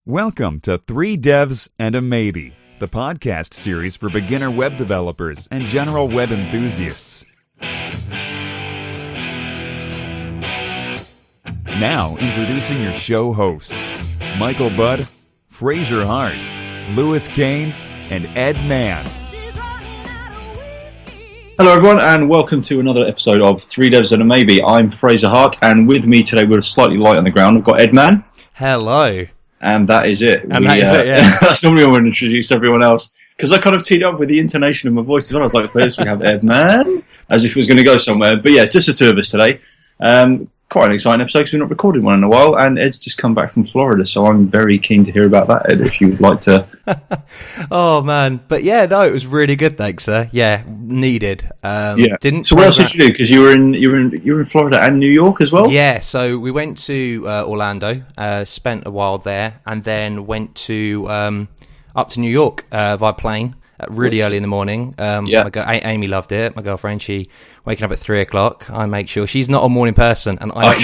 Welcome to Three Devs and a Maybe, the podcast series for beginner web developers and general web enthusiasts. Now, introducing your show hosts, Michael Budd, Fraser Hart, Lewis Keynes, and Ed Mann. Hello everyone, and welcome to another episode of Three Devs and a Maybe. I'm Fraser Hart, and with me today, we're slightly light on the ground. I've got Ed Mann. Hello. And that is it. Yeah. That's normally when we introduce everyone else. Because I kind of teed up with the intonation of my voice as well. I was like, first we have Ed Mann, as if it was going to go somewhere. But yeah, just the two of us today. Quite an exciting episode because we've not recorded one in a while, and Ed's just come back from Florida, so I'm very keen to hear about that, Ed, if you would like to. Oh man, but yeah, no, it was really good, thanks, sir. Yeah, needed. Didn't. So what else did you do? Because you were in Florida and New York as well. Yeah, so we went to Orlando, spent a while there, and then went to up to New York via plane. Really early in the morning. Amy loved it. My girlfriend, she waking up at 3:00. I make sure she's not a morning person, and I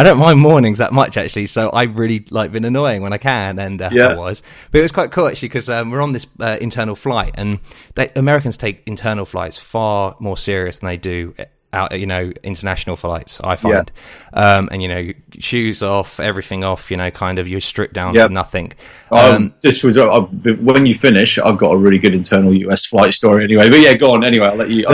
don't mind mornings that much actually. So I really like been annoying when I can, and I was. But it was quite cool actually because we're on this internal flight, and Americans take internal flights far more serious than they do international flights, I find. And shoes off, everything off, kind of you're stripped down to nothing. When you finish, I've got a really good internal US flight story anyway. But yeah, go on anyway. I'll let you.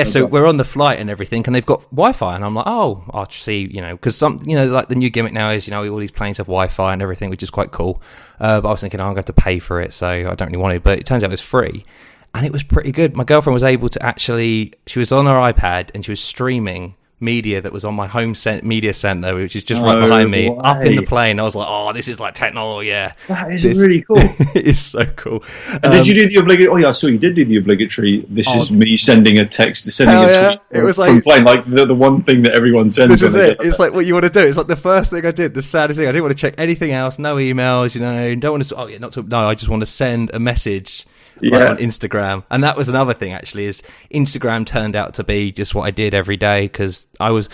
So we're on the flight and everything, and they've got Wi-Fi, and I'm like, oh, I'll see, because like the new gimmick now is, all these planes have Wi-Fi and everything, which is quite cool. But I was thinking, I'm going to have to pay for it, so I don't really want to. But it turns out it was free. And it was pretty good. My girlfriend was able to she was on her iPad and she was streaming media that was on my home media center, which is just right behind me, up in the plane. I was like, oh, this is like technology, yeah. That is really cool. It is so cool. And did you do the obligatory, I saw you did do the obligatory, this is me sending a text, a tweet it was from plane, like the one thing that everyone sends. This is it. It's like what you want to do. It's like the first thing I did, the saddest thing. I didn't want to check anything else, no emails, don't want to, I just want to send a message. On Instagram. And that was another thing actually, is Instagram turned out to be just what I did every day because I was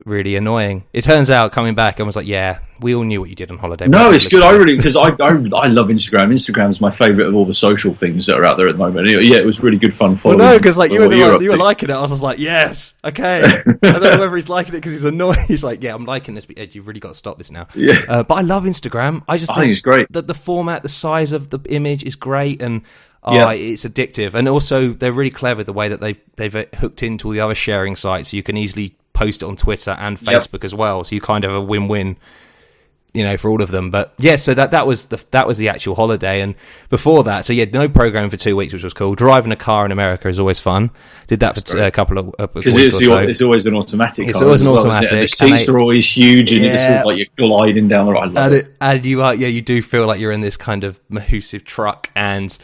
really annoying. It turns out coming back, I was like, yeah, we all knew what you did on holiday. No, it's good. Because I love Instagram. Instagram's my favourite of all the social things that are out there at the moment. Yeah, it was really good fun following. Well, no, because like you were liking it. I was just like, yes, okay. I don't know whether he's liking it because he's annoyed. He's like, yeah, I'm liking this, but Ed, you've really got to stop this now. Yeah. But I love Instagram. I think it's great. That the format, the size of the image is great, and it's addictive. And also they're really clever the way that they've hooked into all the other sharing sites, so you can easily post it on Twitter and Facebook as well. So you kind of have a win-win, for all of them. But yeah, so that was the actual holiday. And before that, so no programming for 2 weeks, which was cool. Driving a car in America is always fun. Did that for a couple of because it's always an automatic. It's always an automatic. The seats are always huge, and it just feels like you're gliding down the road. I love it. And you do feel like you're in this kind of massive truck, and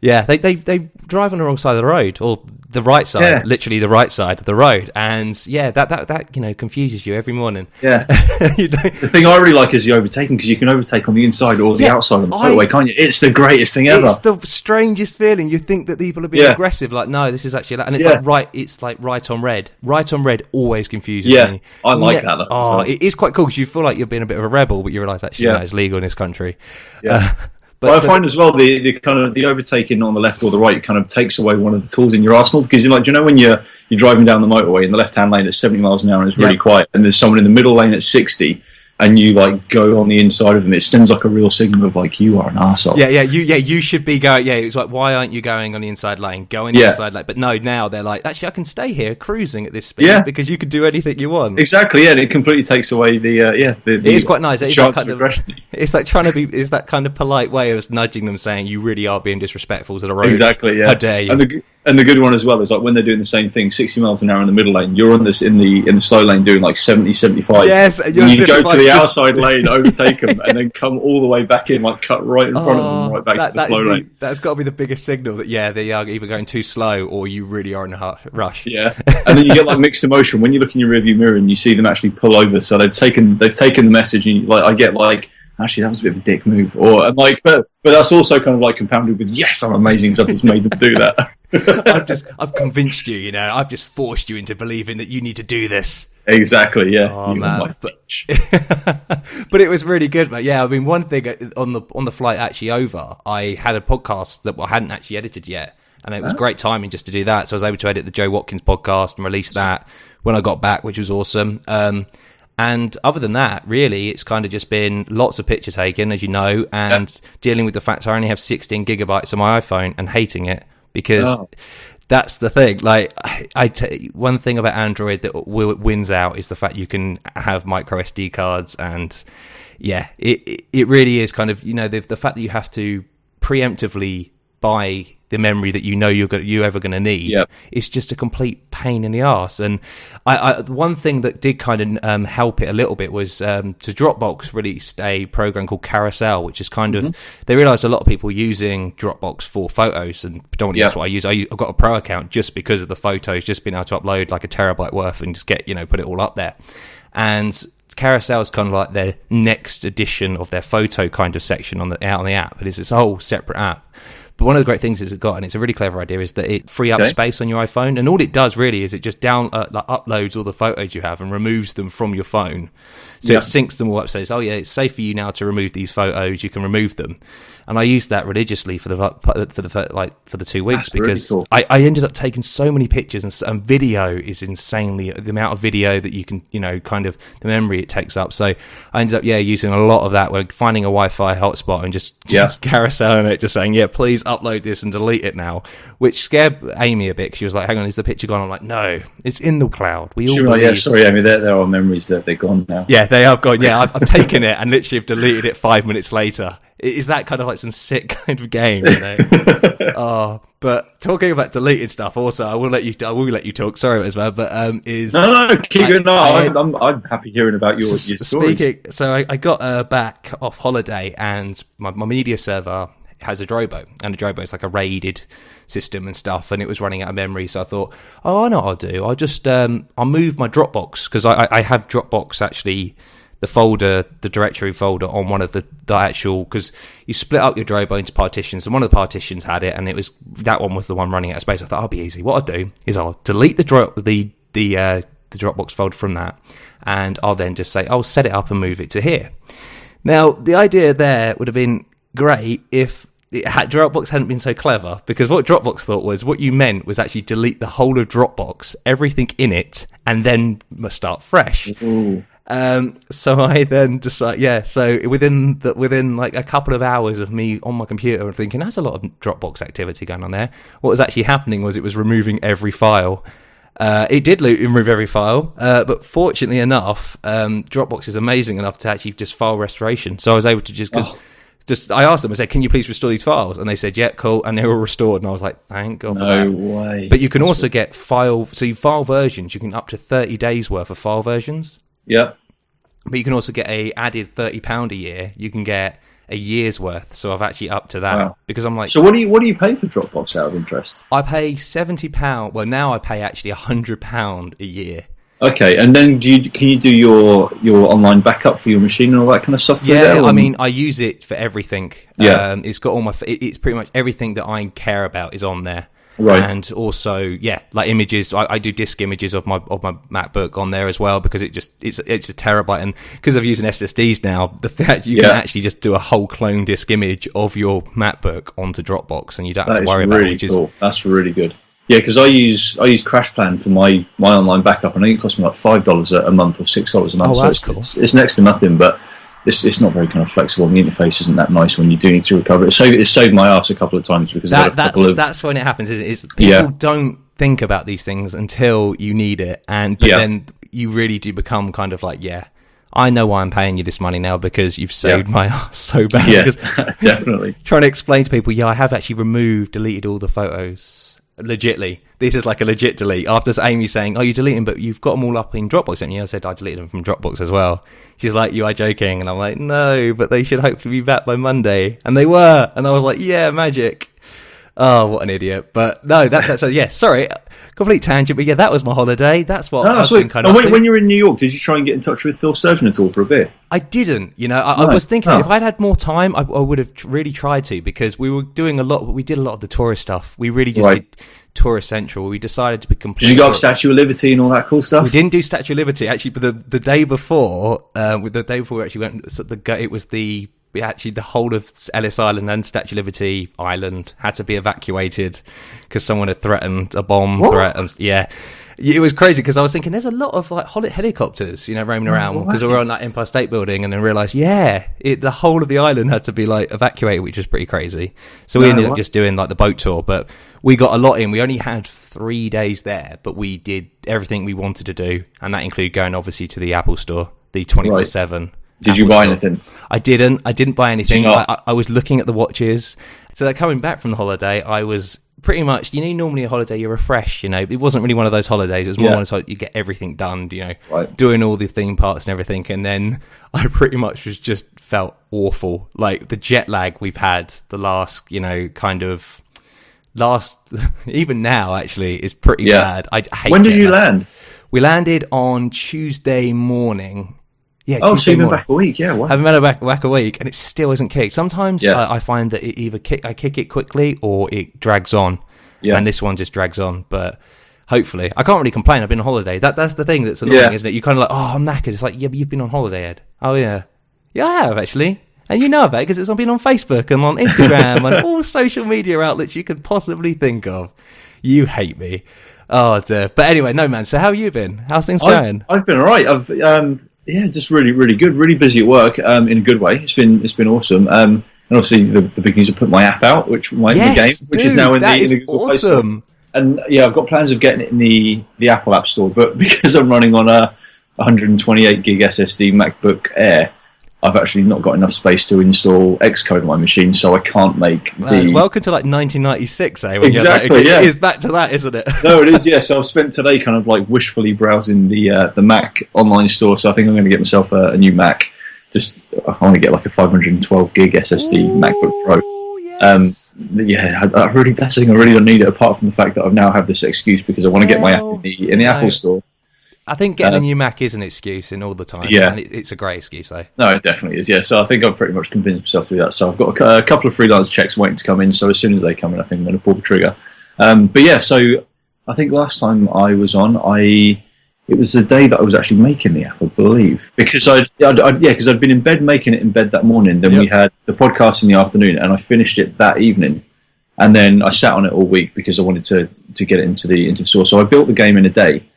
they drive on the wrong side of the road, or the right side, literally the right side of the road, and that confuses you every morning. Yeah, the thing I really like is the overtaking, because you can overtake on the inside or the outside of the motorway, can't you? It's the greatest thing ever. It's the strangest feeling. You think that people are being aggressive, like no, this is actually, and it's like right on red. Right on red always confuses me. I like that. Oh, it is quite cool because you feel like you're being a bit of a rebel, but you realise actually no, it's legal in this country. Yeah. But I find as well the kind of the overtaking on the left or the right kind of takes away one of the tools in your arsenal, because you're like, do you know when you're driving down the motorway in the left-hand lane at 70 miles an hour and it's really quiet, and there's someone in the middle lane at 60, and you like go on the inside of them, it sends like a real signal of like, you are an arsehole. You should be going. It's like, why aren't you going on the inside lane? Go in the inside lane. But no, now they're like, actually, I can stay here cruising at this speed because you can do anything you want. Exactly. And it completely takes away the it is quite nice. It's chance of aggression. It's like trying to be. It's that kind of polite way of nudging them, saying you really are being disrespectful to the road. Exactly. Yeah. How dare you? And the good one as well is like when they're doing the same thing, 60 miles an hour in the middle lane, you're on this in the slow lane doing like 70, 75. Yes, and you go to the outside lane, overtake them, and then come all the way back in, like cut right in front of them, right back to the slow lane. That's got to be the biggest signal that they are either going too slow or you really are in a rush. Yeah, and then you get like mixed emotion when you look in your rearview mirror and you see them actually pull over. So they've taken the message, and I get like, actually, that was a bit of a dick move, but that's also kind of like compounded with, yes, I'm amazing because I've just made them do that. I've convinced you, you know, I've just forced you into believing that you need to do this. Exactly, yeah. Oh, man. But it was really good, mate. Yeah, I mean, one thing on the flight actually over, I had a podcast that I hadn't actually edited yet, and it was great timing just to do that. So I was able to edit the Joe Watkins podcast and release that when I got back, which was awesome. And other than that, really, it's kind of just been lots of picture taken, as you know, and dealing with the fact I only have 16 gigabytes on my iPhone and hating it because that's the thing. Like, one thing about Android that wins out is the fact you can have micro SD cards, and yeah, it really is kind of, you know, the fact that you have to preemptively buy the memory that you know you're ever going to need. It's just a complete pain in the arse. And one thing that did kind of help it a little bit was Dropbox released a program called Carousel, which is kind of, they realized a lot of people using Dropbox for photos, and predominantly that's what I use. I've got a pro account just because of the photos, just being able to upload like a terabyte worth and just get, you know, put it all up there. And Carousel is kind of like their next edition of their photo kind of section out on the app, and it's this whole separate app. But one of the great things it's got, and it's a really clever idea, is that it free up space on your iPhone. And all it does really is it just uploads all the photos you have and removes them from your phone. So it syncs them all up, says, oh yeah, it's safe for you now to remove these photos. You can remove them. And I used that religiously for the 2 weeks. That's because really cool. I ended up taking so many pictures, and video is insanely, the amount of video that you can, you know, kind of the memory it takes up. So I ended up using a lot of that, where finding a Wi-Fi hotspot and just carouseling it, just saying, please upload this and delete it now, which scared Amy a bit, because she was like, hang on, is the picture gone? I'm like, no, it's in the cloud. We all believe. Yeah, sorry, Amy, there are memories that they're gone now. Yeah, they have gone. Yeah, I've taken it and literally have deleted it 5 minutes later. Is that kind of like some sick kind of game, you know? But talking about deleted stuff, also, I will let you talk. Sorry, as well, but no, keep going. No, I'm happy hearing about your story. So I got back off holiday, and my media server has a Drobo, and a Drobo is like a raided system and stuff, and it was running out of memory. So I thought, I know what I'll do. I'll just I'll move my Dropbox, because I have Dropbox actually. The directory folder on one of the actual, because you split up your Drobo into partitions, and one of the partitions had it, and that one was the one running out of space. I thought, I'll be easy. What I'll do is I'll delete the Dropbox folder from that, and I'll then just say, I'll set it up and move it to here. Now, the idea there would have been great if Dropbox hadn't been so clever, because what Dropbox thought was, what you meant was actually delete the whole of Dropbox, everything in it, and then start fresh. Ooh. So I then decide, so within like a couple of hours of me on my computer and thinking, that's a lot of Dropbox activity going on there. What was actually happening was it was removing every file. It did remove every file, but fortunately enough, Dropbox is amazing enough to actually just file restoration. So I was able to I asked them, I said, can you please restore these files? And they said, yeah, cool. And they were restored. And I was like, thank God for that. No way. But you can also get file versions. You can up to 30 days worth of file versions. Yeah. But you can also get a added £30 a year. You can get a year's worth. So I've actually up to that because I'm like. So what do you pay for Dropbox out of interest? I pay £70. Well, now I pay actually £100 a year. Okay, and then can you do your online backup for your machine and all that kind of stuff? Yeah, I mean, I use it for everything. Yeah, it's got all it's pretty much everything that I care about is on there. Right. And also, like images, I do disk images of my MacBook on there as well, because it's a terabyte, and because I've using SSDs now, the fact you can actually just do a whole clone disk image of your MacBook onto Dropbox, and you don't have to worry about it. Cool. That's really good. Yeah, because I use CrashPlan for my online backup, and I think it costs me like $5 a month or $6 a month. Oh, that's cool. It's next to nothing, but it's not very kind of flexible, and the interface isn't that nice when you do need to recover it. So it saved my ass a couple of times because that's when it happens. Is people don't think about these things until you need it, but then you really do become kind of like, I know why I'm paying you this money now, because you've saved my ass so bad. Yes, definitely. Trying to explain to people, I have actually deleted all the photos. Legitly, this is like a legit delete. After Amy saying, you deleting, but you've got them all up in Dropbox, haven't you? I said, I deleted them from Dropbox as well. She's like, you are joking. And I'm like, no, but they should hopefully be back by Monday. And they were. And I was like, yeah, magic. Oh, what an idiot. But no, that's sorry, complete tangent, but yeah, that was my holiday. That's what I've been kind of... When you were in New York, did you try and get in touch with Phil Sturgeon at all for a bit? I didn't, I was thinking if I'd had more time, I would have really tried to, because we did a lot of the tourist stuff. We really just did Tourist Central. We decided to be completely... Did you go up Statue of Liberty and all that cool stuff? We didn't do Statue of Liberty, actually, but the day before, we actually went, it was the whole of Ellis Island and Statue of Liberty Island had to be evacuated because someone had threatened a bomb threat. And it was crazy because I was thinking there's a lot of like helicopters, roaming around because we were on that Empire State Building, and then realised, the whole of the island had to be like evacuated, which was pretty crazy. So we ended up just doing like the boat tour, but we got a lot in. We only had 3 days there, but we did everything we wanted to do, and that included going obviously to the Apple Store, the 24/7. Did you buy anything? I didn't buy anything. I was looking at the watches. So coming back from the holiday, I was pretty much, normally a holiday you're refreshed, It wasn't really one of those holidays. It was more one of those you get everything done, doing all the theme parks and everything. And then I pretty much just felt awful. Like the jet lag we've had the last, even now actually is pretty bad. I hate. When did you land? We landed on Tuesday morning. Yeah, so you've been back a week, yeah. Wow. I've been back a week, and it still isn't kicked. Sometimes I find that it either I kick it quickly or it drags on, and this one just drags on. But hopefully, I can't really complain. I've been on holiday. That's the thing that's annoying, isn't it? You kind of like, I'm knackered. It's like, but you've been on holiday, Ed. Oh yeah, I have actually, and you know about it because it's been on Facebook and on Instagram and all social media outlets you could possibly think of. You hate me, oh dear. But anyway, no man. So how have you been? How's things going? I've been alright. Just really, really good. Really busy at work, in a good way. It's been awesome. And obviously the big news, I put my app out, the game, which is now in the Google Play Store. And I've got plans of getting it in the Apple App Store, but because I'm running on a 128 gig SSD MacBook Air, I've actually not got enough space to install Xcode on my machine, so I can't make the... Welcome to like 1996, eh? Exactly, It is back to that, isn't it? No, it is, yeah. So I've spent today kind of like wishfully browsing the Mac online store, so I think I'm going to get myself a new Mac. I want to get like a 512 gig SSD MacBook Pro. Yes. I really, that's the thing, I really don't need it, apart from the fact that I've now have this excuse because I want to get my app in the Apple Store. I think getting a new Mac is an excuse in all the time. Yeah. And it's a great excuse, though. No, it definitely is, yeah. So I think I've pretty much convinced myself to do that. So I've got a couple of freelance checks waiting to come in. So as soon as they come in, I think I'm going to pull the trigger. But yeah, so I think last time I was on, it was the day that I was actually making the app, I believe. Because I'd been in bed making it in bed that morning. Then we had the podcast in the afternoon, and I finished it that evening. And then I sat on it all week because I wanted to get it into the store. So I built the game in a day.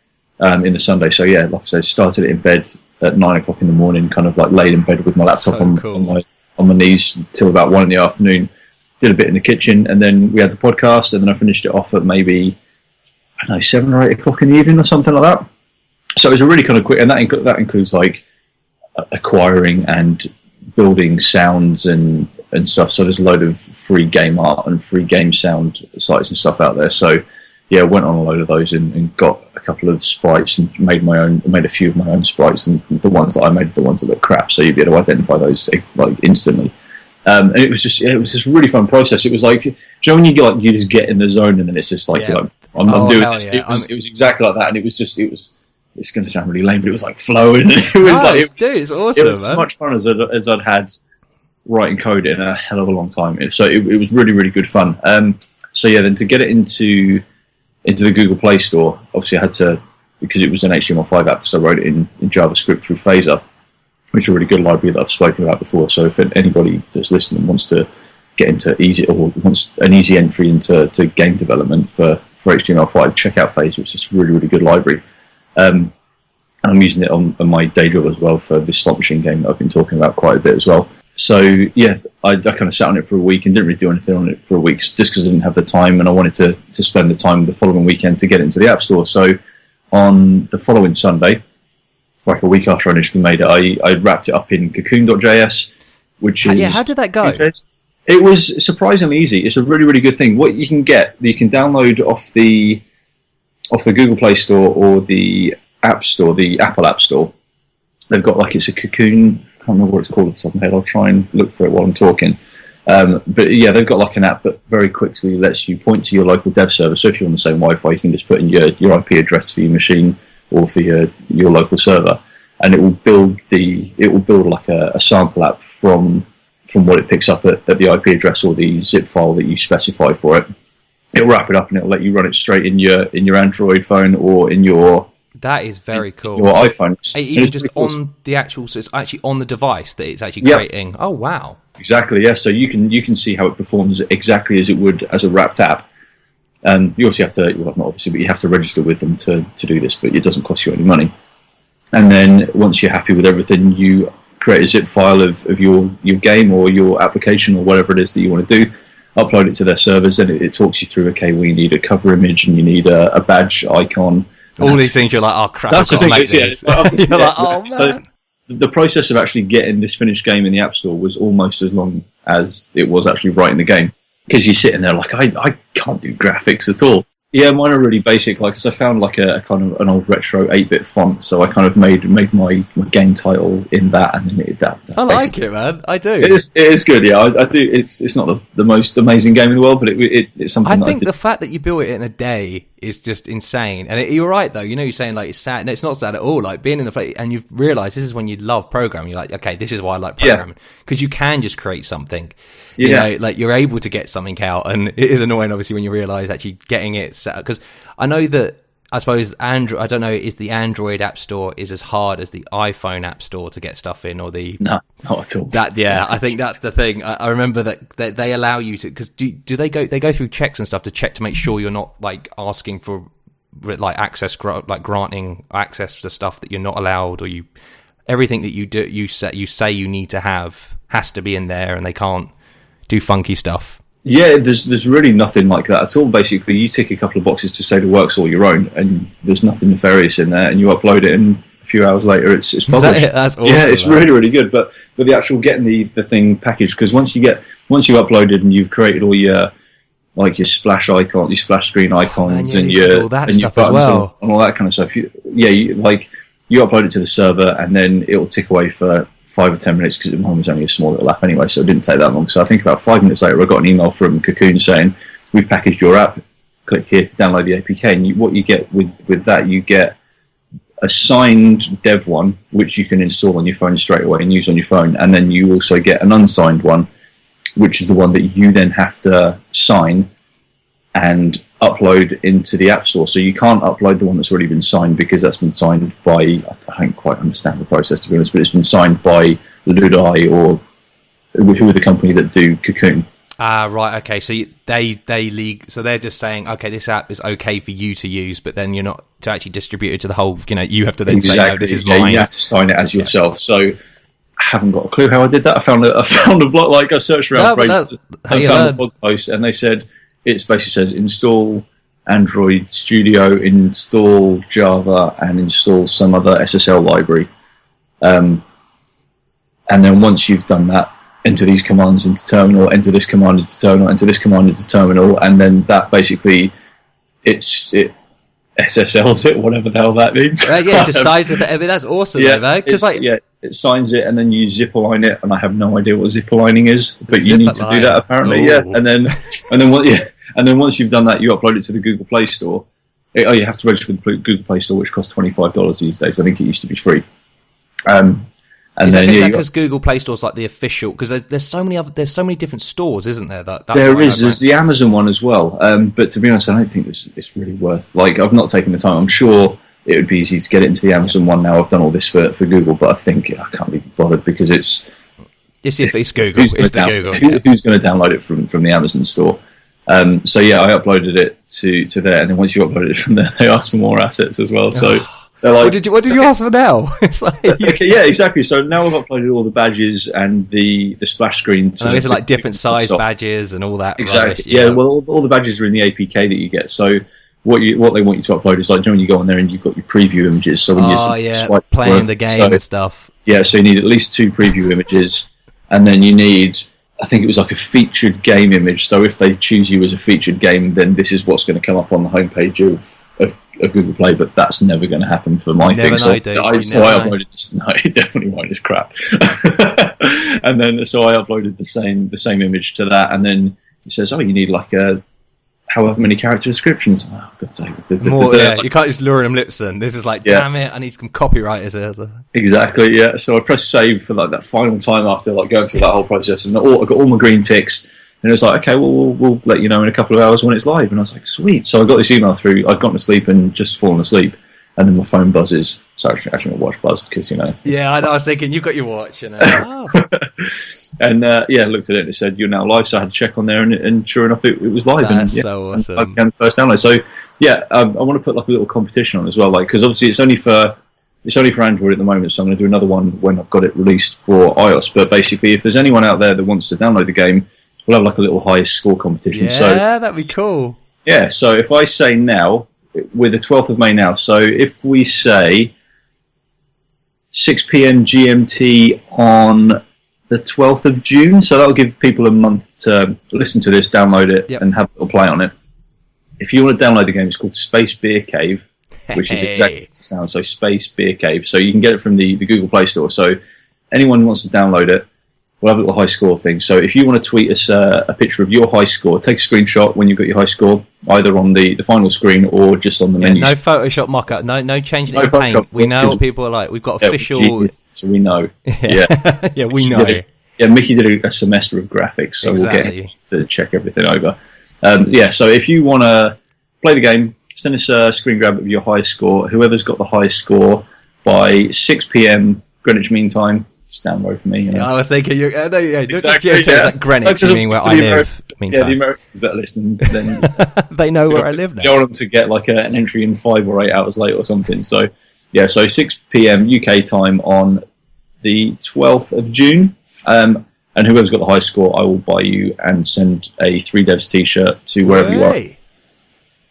In the Sunday, so yeah, like I said, started it in bed at 9 o'clock in the morning, kind of like laid in bed with my laptop on my knees till about 1 in the afternoon. Did a bit in the kitchen, and then we had the podcast, and then I finished it off at maybe 7 or 8 o'clock in the evening or something like that. So it was a really kind of quick, and that includes like acquiring and building sounds and stuff. So there's a load of free game art and free game sound sites and stuff out there. So yeah, went on a load of those and got a couple of sprites and made a few of my own sprites, and the ones that I made are the ones that look crap, so you'd be able to identify those like instantly. And it was just a really fun process. It was like, when you just get in the zone and then it's just like, I'm doing this. Yeah. It was exactly like that, and it's going to sound really lame, but it was like flowing. It's awesome. It was as much fun as I'd had writing code in a hell of a long time. So it was really, really good fun. So yeah, then to get it into the Google Play Store, obviously I had to, because it was an HTML5 app, because I wrote it in JavaScript through Phaser, which is a really good library that I've spoken about before. So if anybody that's listening wants to get into wants an easy entry into game development for HTML5, check out Phaser. It's just a really, really good library. And I'm using it on my day job as well for this slot machine game that I've been talking about quite a bit as well. So yeah, I kind of sat on it for a week and didn't really do anything on it for a week just because I didn't have the time, and I wanted to spend the time the following weekend to get it into the App Store. So on the following Sunday, like a week after I initially made it, I wrapped it up in CocoonJS, which is... how did that go? It was surprisingly easy. It's a really, really good thing. What you can download off the Google Play Store or the App Store, the Apple App Store. They've got it's a Cocoon... I can't remember what it's called off the top of my head. I'll try and look for it while I'm talking. But yeah, they've got like an app that very quickly lets you point to your local dev server. So if you're on the same Wi-Fi, you can just put in your IP address for your machine or for your local server, and it will build like a sample app from what it picks up at the IP address or the zip file that you specify for it. It'll wrap it up and it'll let you run it straight in your Android phone or in your. That is very cool. Your iPhone. Even just on the actual, so it's actually on the device that it's actually creating. Oh wow! Exactly. Yeah. So you can see how it performs exactly as it would as a wrapped app. And you obviously have to, well, not obviously, but you have to register with them to do this. But it doesn't cost you any money. And then once you're happy with everything, you create a zip file of your game or your application or whatever it is that you want to do. Upload it to their servers, and it talks you through. Okay, we need a cover image, and you need a badge icon. All these things, you're like, oh crap! That's the thing. You're like, oh man. So the process of actually getting this finished game in the App Store was almost as long as it was actually writing the game, because you're sitting there like, I can't do graphics at all. Yeah, mine are really basic. Like, cause I found like a kind of an old retro 8-bit font, so I kind of made my game title in that, and then that's I like it, man. I do. It is good. Yeah, I do. It's not the most amazing game in the world, but it's something. I think the fact that you built it in a day is just insane. And you're right though. You know, you're saying like it's sad. No, it's not sad at all. Like being in the place, and you've realised this is when you love programming. You're like, okay, this is why I like programming, because you can just create something. You know, like you're able to get something out, and it is annoying obviously when you realise actually getting it set up. Because I know that, I suppose Android, I don't know if the Android App Store is as hard as the iPhone App Store to get stuff in, or the no, not at all. I think that's the thing. I remember that they allow you to, because do they go through checks and stuff to check to make sure you're not like asking for like like granting access to stuff that you're not allowed, or everything that you say you need to have has to be in there, and they can't do funky stuff. Yeah, there's really nothing like that at all. Basically, you tick a couple of boxes to say the work's all your own, and there's nothing nefarious in there, and you upload it, and a few hours later it's published. Is that it? That's awesome. Yeah, it's really, really good. But the actual getting the thing packaged, because once you've uploaded and you've created all your splash icon, your splash screen icons, and your all that and stuff your as well, and all that kind of stuff. You upload it to the server, and then it'll tick away for 5 or 10 minutes, because mine was only a small little app anyway, so it didn't take that long. So I think about 5 minutes later, I got an email from Cocoon saying, "We've packaged your app. Click here to download the APK." And what you get with that, you get a signed dev one, which you can install on your phone straight away and use on your phone, and then you also get an unsigned one, which is the one that you then have to sign and upload into the App Store. So you can't upload the one that's already been signed, because that's been signed by, I don't quite understand the process to be honest, but it's been signed by Ludai, or who are the company that do Cocoon. Right, okay. So so they're just saying, okay, this app is okay for you to use, but then you're not to actually distribute it to the whole, you have to then say, no, this is mine. You have to sign it as yourself. So I haven't got a clue how I did that. I found a blog, like I searched around phrases, I found a blog post, and they said, it basically says install Android Studio, install Java, and install some other SSL library. And then once you've done that, enter these commands into terminal, enter this command into terminal, enter this command into terminal, and then that basically it SSLs it, whatever the hell that means. Yeah, just signs it. That's awesome, though, man. Because it signs it, and then you zip align it, and I have no idea what zip aligning is, but you need to do that apparently. Ooh. Yeah, and then once you've done that, you upload it to the Google Play Store. You have to register with the Google Play Store, which costs $25 these days. I think it used to be free. Is that because Google Play Store's like the official? Because there's so many different stores, isn't there? There's the Amazon one as well. But to be honest, I don't think it's really worth. Like, I've not taken the time. I'm sure it would be easy to get it into the Amazon one now. I've done all this for Google, but I think I can't be bothered, because it's Google. It's the Google. Who's going to download it from the Amazon store? So yeah, I uploaded it to there, and then once you upload it from there, they ask for more assets as well. So they're like, what did you ask for now? It's like, okay, yeah, exactly. So now I've uploaded all the badges and the splash screen to like different size badges and all that. Exactly. Rubbish, yeah. Well, all the badges are in the APK that you get. So what they want you to upload is, like, when you go on there and you've got your preview images. So when you swipe playing the game and stuff. Yeah. So you need at least 2 preview images, and then you need, I think it was like a featured game image. So if they choose you as a featured game, then this is what's going to come up on the homepage of a Google Play, but that's never going to happen for my thing. So I uploaded this. No, it definitely won't. It's crap. And then so I uploaded the same image to that, and then it says, "Oh, you need like a however many character descriptions." Oh, God's sake. You can't just lure him Lipson. This is like, damn it, I need some copywriters here. Exactly, yeah. So I pressed save for like that final time after like going through that whole process, and I got all my green ticks. And it was like, okay, well, we'll let you know in a couple of hours when it's live. And I was like, sweet. So I got this email through. I'd gotten to sleep and just fallen asleep. And then my phone buzzes. So actually my watch buzzed because, Yeah, I was thinking, you've got your watch. Oh. And, I looked at it and it said, you're now live. So I had to check on there. And sure enough, it was live. That's so awesome. I began the first download. So, I want to put like a little competition on as well. Like, because obviously it's only for Android at the moment. So I'm going to do another one when I've got it released for iOS. But basically, if there's anyone out there that wants to download the game, we'll have like a little highest score competition. Yeah, that'd be cool. Yeah, so if I say now, we're the 12th of May now, so if we say 6 p.m. GMT on the 12th of June, so that'll give people a month to listen to this, download it, and have a little play on it. If you want to download the game, it's called Space Beer Cave, which is exactly what it sounds, so Space Beer Cave. So you can get it from the Google Play Store, so anyone who wants to download it, we'll have a little high score thing. So if you want to tweet us a picture of your high score, take a screenshot when you've got your high score, either on the final screen or just on the menu. No Photoshop mock-up, no changing it in paint. We know what people are like. We've got official... So we know. Yeah, we know. Mickey did a semester of graphics, so we'll get him to check everything over. So if you want to play the game, send us a screen grab of your highest score. Whoever's got the highest score by 6 p.m. Greenwich Mean Time, download for me. I was thinking, exactly, like Greenwich, you mean where I live. The Americans that listen, then they know where I live now. You want them to get like an entry in 5 or 8 hours late or something. So, so 6 p.m. UK time on the 12th of June. And whoever's got the highest score, I will buy you and send a 3devs t-shirt to wherever you are.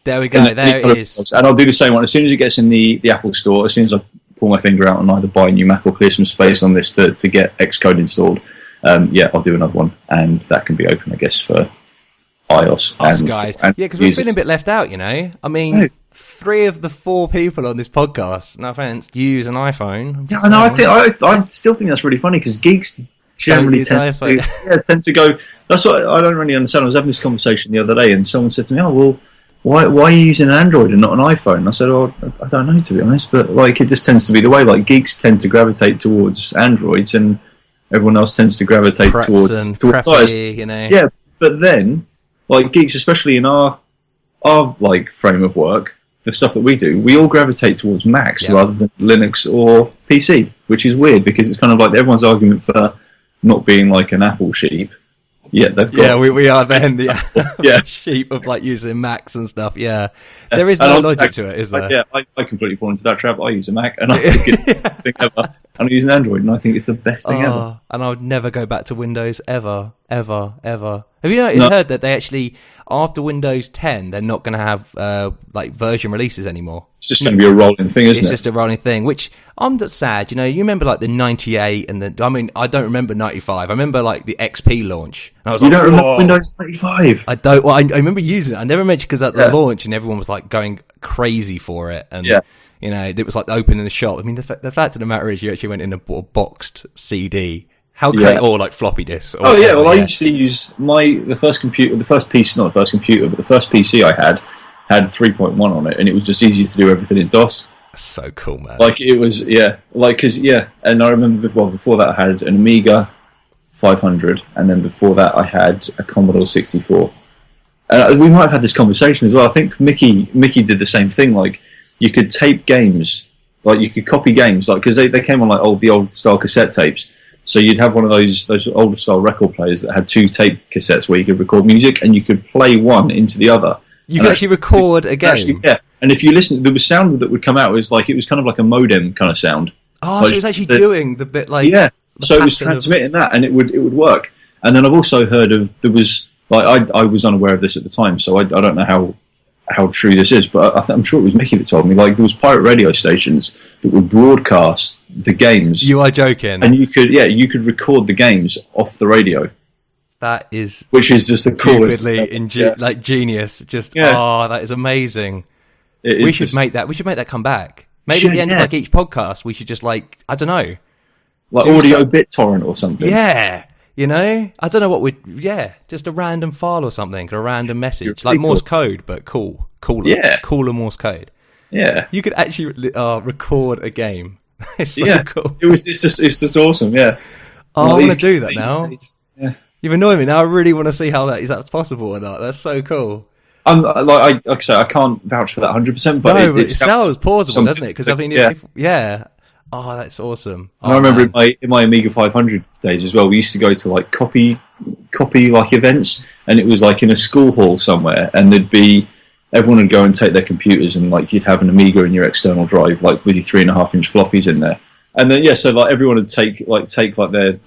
There we go. There it is. And I'll do the same one as soon as it gets in the Apple Store. As soon as I pull my finger out and either buy a new Mac or clear some space on this to get Xcode installed, I'll do another one, and that can be open, I guess, for iOS. Us guys. Because we're feeling a bit left out, I mean, 3 of the 4 people on this podcast, no offense, use an iPhone. Yeah, I know. I still think that's really funny because geeks generally tend to go. That's what I don't really understand. I was having this conversation the other day, and someone said to me, "Oh, well, why are you using an Android and not an iPhone?" And I said, "Oh, I don't know, to be honest, but like it just tends to be the way. Like geeks tend to gravitate towards Androids, and everyone else tends to gravitate towards iOS. Yeah, but then like geeks, especially in our like frame of work, the stuff that we do, we all gravitate towards Macs rather than Linux or PC, which is weird because it's kind of like everyone's argument for not being like an Apple sheep. Yeah, they've got... we are then the sheep of like using Macs and stuff. Yeah, there is no logic to it, is there? Yeah, I completely fall into that trap. I use a Mac, and I think it's the best thing ever. And I use an Android, and I think it's the best thing ever. And I would never go back to Windows ever. Have you heard that they actually, after Windows 10, they're not going to have like version releases anymore? It's just going to be a rolling thing, isn't it? It's just a rolling thing, which I'm sad. You remember like the 98 and I don't remember 95. I remember like the XP launch. And I was don't remember Windows 95? I don't. Well, I remember using it. I never mentioned because at the launch and everyone was like going crazy for it. And it was like opening the shop. I mean, the fact of the matter is you actually went in and bought a boxed CD. How great, or like floppy disks. I used to use the first PC I had 3.1 on it, and it was just easier to do everything in DOS. That's so cool, man. Like it was, and I remember before that I had an Amiga 500, and then before that I had a Commodore 64. We might have had this conversation as well. I think Mickey did the same thing. Like you could tape games, like you could copy games, like because they came on like the old style cassette tapes. So you'd have one of those older style record players that had 2 tape cassettes where you could record music and you could play one into the other. You could actually record a game. And if you listen, there was sound that would come out. It was kind of like a modem kind of doing so it was actually doing the bit like so it was transmitting that, and it would work. And then I've also heard of I was unaware of this at the time, so I don't know how true this is, but I'm sure it was Mickey that told me. Like there was pirate radio stations that would broadcast the games. You are joking. And you could record the games off the radio. That is, which is just the coolest, like genius. That is amazing. We should make that come back. Maybe at the end of like each podcast, we should just like, I don't know, like audio BitTorrent or something. Yeah, you know, I don't know what just a random file or something, or a random message, like Morse code, but cooler Morse code. Yeah, you could actually record a game. It's so cool. It's just awesome. Yeah. Oh, I want to do that now. You've annoyed me. Now I really want to see how that's possible or not. That's so cool. Like I say, I can't vouch for that 100%, but it sounds plausible, doesn't it? Because I mean, oh, that's awesome. And I remember in my Amiga 500 days as well, we used to go to like copy like events, and it was like in a school hall somewhere, and everyone would go and take their computers, and like you'd have an Amiga in your external drive, like with your 3.5-inch floppies in there. And then so like everyone would take like their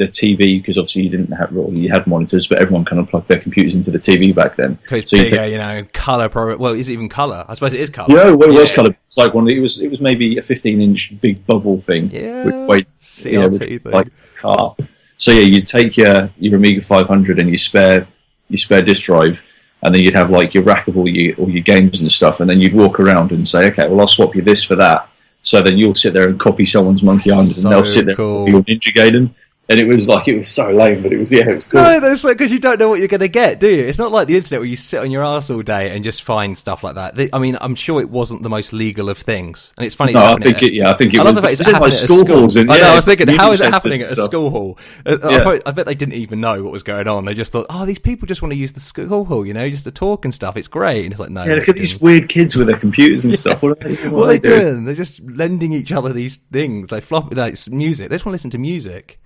TV, because obviously you had monitors, but everyone kind of plugged their computers into the TV back then. It's so bigger, color. Well, is it even color? I suppose it is color. Yeah, well, it was color. It's like it was maybe a 15-inch big bubble thing. Yeah, with CRT thing. Like a car. So you take your Amiga 500 and your spare disk drive, and then you'd have like your rack of all your games and stuff, and then you'd walk around and say, okay, well, I'll swap you this for that. So then you'll sit there and copy someone's Monkey Island, and they'll sit there and copy your Ninja Gaiden. And it was so lame, but it was cool. No, that's because you don't know what you're going to get, do you? It's not like the internet where you sit on your arse all day and just find stuff like that. I mean, I'm sure it wasn't the most legal of things, and it's funny. No, I think it was. I love the fact it's happening at school halls. I know. I was thinking, how is it happening at a school hall? I bet they didn't even know what was going on. They just thought, these people just want to use the school hall, just to talk and stuff. It's great, and it's like, no. Yeah, look at these weird kids with their computers and stuff. What are they doing? They're just lending each other these things. They like music. They just want to listen to music.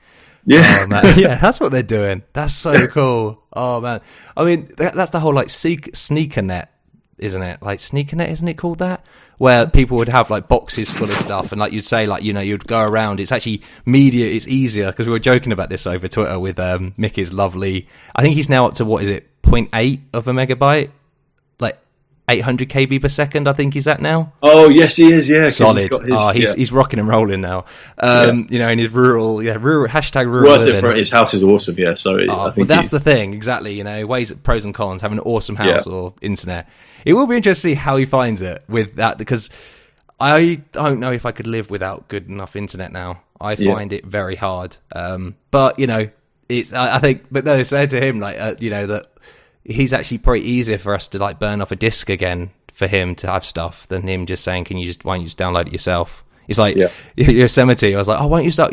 Yeah. Oh, man. Yeah, that's what they're doing. That's so cool. Oh, man. I mean, that's the whole, like, sneaker net, isn't it? Like, sneaker net, isn't it called that? Where people would have, like, boxes full of stuff, and, like, you'd say, like, you'd go around. It's actually it's easier, because we were joking about this over Twitter with Mickey's lovely, I think he's now up to, 0.8 of a megabyte? 800 kb per second, I think he's at now. Oh yes, he is. Yeah, solid. He's rocking and rolling now. In his rural living. His house is awesome. Yeah, so I think that's the thing exactly. Ways pros and cons having an awesome house or internet. It will be interesting to see how he finds it with that, because I don't know if I could live without good enough internet now. I find it very hard. But it's I think. But they said to him that. He's actually probably easier for us to like burn off a disc again for him to have stuff than him just saying, why don't you just download it yourself? It's like Yosemite. I was like, why don't you start,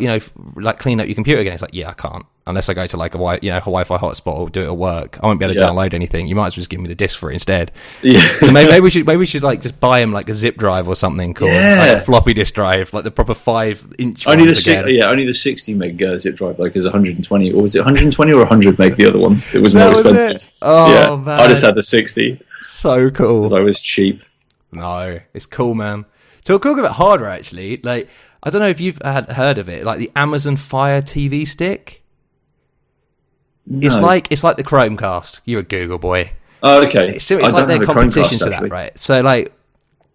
clean up your computer again? It's like, I can't unless I go to like a Wi-Fi hotspot or do it at work. I won't be able to download anything. You might as well just give me the disc for it instead. Yeah. So maybe we should like just buy him like a zip drive or something called like a floppy disk drive, like the proper 5-inch. Only the 60 meg zip drive like is 120, or was it 120 or 100 meg the other one? It was more expensive. Oh man, I just had the 60. So cool. Because I was cheap. No, it's cool, man. So talking about hardware, actually, like I don't know if you've heard of it, like the Amazon Fire TV stick. No. It's like the Chromecast. You're a Google boy. Oh, okay. It's like their competition to that, right? So like,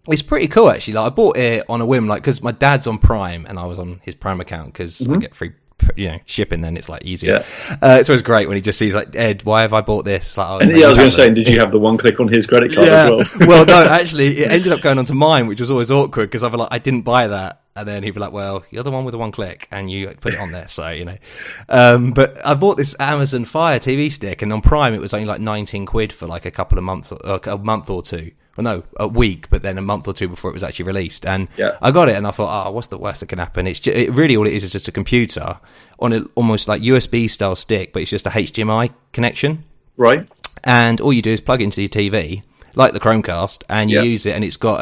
it's pretty cool actually. Like I bought it on a whim, like because my dad's on Prime and I was on his Prime account because I get free, shipping. Then it's like easier. It's always great when he just sees like, Ed, why have I bought this? Like, I was going to say, did you have the one click on his credit card as well? Well, no, actually, it ended up going onto mine, which was always awkward because I didn't buy that. And then he'd be like, well, you're the one with the one click and you put it on there. So, but I bought this Amazon Fire TV stick and on Prime, it was only like 19 quid for like a couple of months, or a month or two. Well, no, a week, but then a month or two before it was actually released. And I got it and I thought, what's the worst that can happen? It's just, really all it is just a computer on an almost like USB style stick, but it's just a HDMI connection. Right. And all you do is plug it into your TV, like the Chromecast, and you use it and it's got,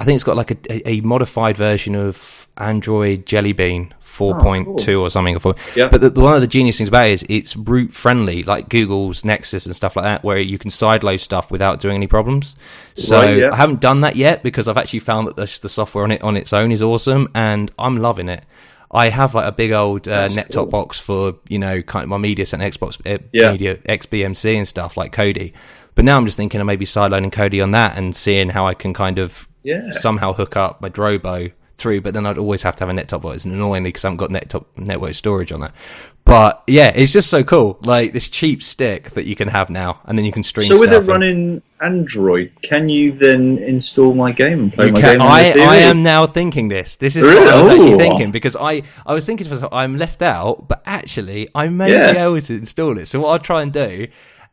I think it's got like a modified version of Android Jelly Bean 4.2 or something. But one of the genius things about it is it's root friendly, like Google's Nexus and stuff like that, where you can sideload stuff without doing any problems. So I haven't done that yet because I've actually found that the software on its own is awesome and I'm loving it. I have like a big old net-top box for, kind of my media center Xbox media XBMC and stuff like Kodi. But now I'm just thinking of maybe sideloading Kodi on that and seeing how I can kind of somehow hook up my Drobo through, but then I'd always have to have a net-top box, and annoyingly, because I haven't got network storage on that. But yeah, it's just so cool. Like this cheap stick that you can have now, and then you can stream. So with it running Android, can you then install my game and play my game? I am now thinking this. This is what I was actually thinking, because I was thinking to myself, I'm left out, but actually I may be able to install it. So what I'll try and do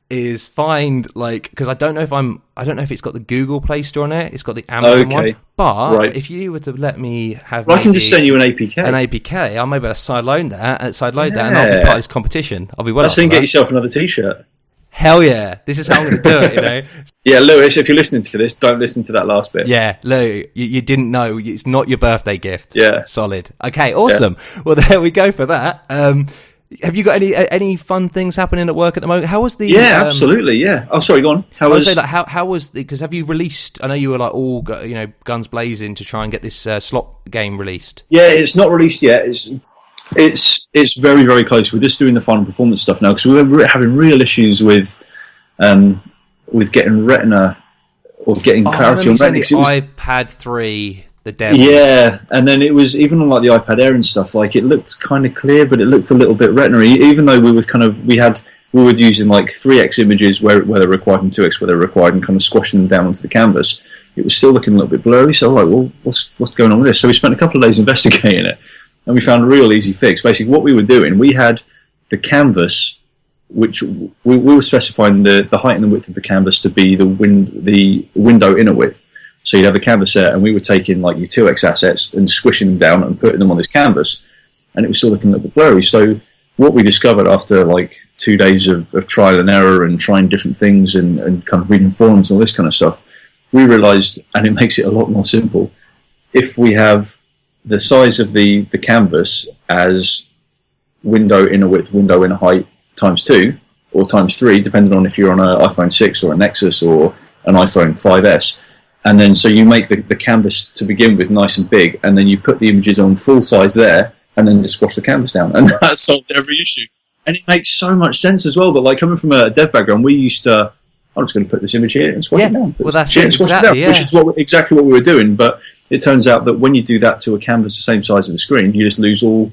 is find, like, because I don't know if it's got the Google Play Store on it. It's got the Amazon one. But if you were to let me have, I can just send you an APK. I may be able to sideload that, and I'll be part of this competition. I'll be well. That's when you get yourself another T-shirt. Hell yeah! This is how I'm going to do it. You know. Yeah, Lewis, if you're listening to this, don't listen to that last bit. Yeah, Lou, you didn't know. It's not your birthday gift. Yeah, solid. Okay, awesome. Yeah. Well, there we go for that. Have you got any fun things happening at work at the moment? How was the? Yeah, absolutely. Yeah. Oh, sorry, go on. How was the? Because have you released? I know you were like all guns blazing to try and get this slot game released. Yeah, it's not released yet. It's very, very close. We're just doing the final performance stuff now, because we were having real issues with getting Retina or getting clarity on Retina. iPad 3. The devil. Yeah, and then it was even on like the iPad Air and stuff. Like it looked kind of clear, but it looked a little bit Retina-y. Even though we were using like 3x images where they're required and 2x where they're required, and kind of squashing them down onto the canvas, it was still looking a little bit blurry. So like, well, what's going on with this? So we spent a couple of days investigating it, and we found a real easy fix. Basically, what we were doing, we had the canvas, which we were specifying the height and the width of the canvas to be the window inner width. So you'd have a canvas there, and we were taking like your 2x assets and squishing them down and putting them on this canvas, and it was still looking a little bit blurry. So what we discovered after like 2 days of trial and error and trying different things and kind of reading forums and all this kind of stuff, we realised, and it makes it a lot more simple, if we have the size of the canvas as window inner width, window inner height times 2 or times 3, depending on if you're on an iPhone 6 or a Nexus or an iPhone 5S. And then so you make the canvas to begin with nice and big, and then you put the images on full size there, and then just squash the canvas down. And that solved every issue. And it makes so much sense as well. But like coming from a dev background, we used to, I'm just going to put this image here and squash it down. Well, that's it, exactly, which is exactly what we were doing. But it turns out that when you do that to a canvas the same size of the screen, you just lose all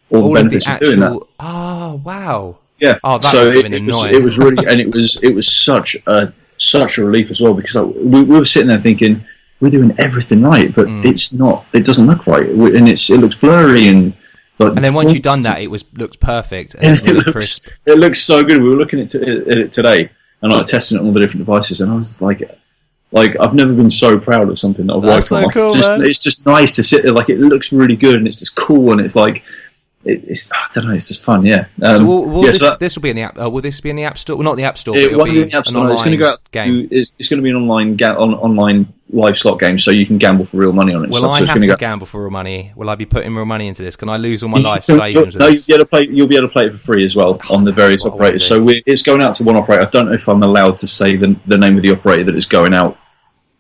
the benefits of doing that. Oh, wow. Yeah. Oh, that so must have been annoying. It was really, and it was such a relief as well, because we were sitting there thinking, we're doing everything right, but it's not. It doesn't look right, and it looks blurry and. And then once you've done that, it looks perfect. And it looks so good. We were looking at it today, and I was testing it on all the different devices, and I was like I've never been so proud of something that I've worked on. Cool, it's just nice to sit there. Like it looks really good, and it's just cool, and it's like. It's I don't know. It's just fun, yeah. This will be in the app. Will this be in the App Store? Well, not the App Store. It won't be in the App Store. It's going to go out. It's going to be an online live slot game, so you can gamble for real money on it. Will I have to gamble for real money? Will I be putting real money into this? Can I lose all my life savings? No, you'll be able to play it for free as well on the various operators. So it's going out to one operator. I don't know if I'm allowed to say the name of the operator that it's going out